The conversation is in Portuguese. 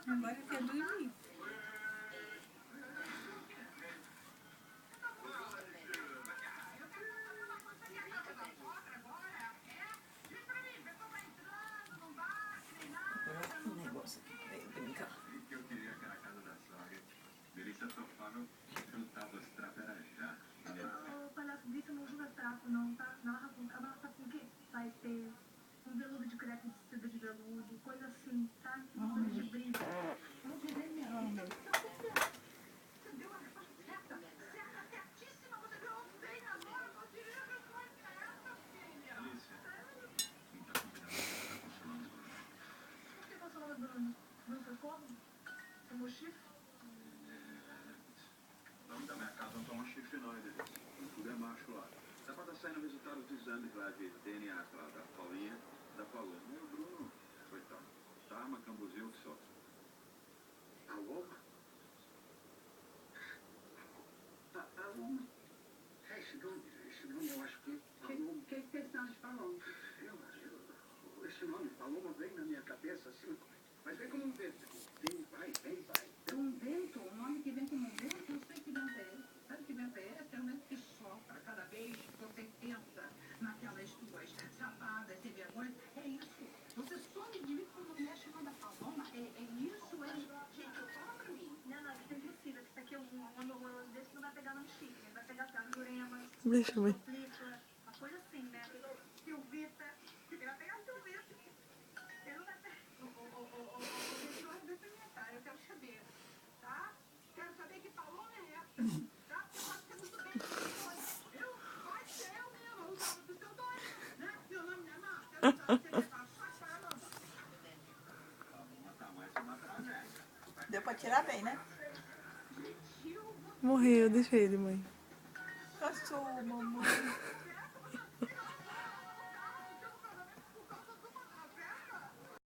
Agora quer dormir. Um negócio aqui pra ele brincar. O palhaço disse não usa trapo não, tá? Narra sabe por quê? Vai ter um veludo de crepe de seda de veludo, coisa assim, tá? Coisa de brilho. Não direi melhor, meu. Você deu a resposta certa. Certa, certíssima. Você deu bem agora. Eu tirei a resposta certa, filha. Por que você não é Bruno? Bruno foi como? Tomou chifre? O nome da minha casa não toma chifre não, Edith. Tudo é macho lá. Dá pra estar saindo o resultado do exame lá de DNA lá da Paulinha, da Paloma. E o Bruno, coitado. Tá, uma cambuzinho que só. Paloma? Paloma? É esse nome eu acho que... O que pensamos de Paloma? Esse nome, Paloma, vem na minha cabeça assim, mas vem como um vento. Vem, vai. Um vento? Um nome que vem como um vento? Eu sei que vento é esse. Sabe que vento é esse? É um vento que sopra cada vez que você pensa naquelas suas chapadas, sem vergonha. É isso. Você some de mim quando mulher chamada Paloma. É isso, é. Gente, fala pra mim. Não, isso é impossível. Isso aqui é um homem horroroso desse não vai pegar no chique. Ele vai pegar Jurema, Deixa eu ver. uma coisa assim, né? Silvita. Ele vai pegar Silvita. Ele não vai pegar. Eu quero saber, tá? Quero saber que Paloma é essa, tá? Você pode ser muito bem de eu? Pode ser eu mesmo, o nome do seu dono, né? Meu nome não é Marta, eu não sabe você levar só para a Deu pra tirar bem, né? Gentil, Morreu, deixa ele, mãe. Passou, mamãe.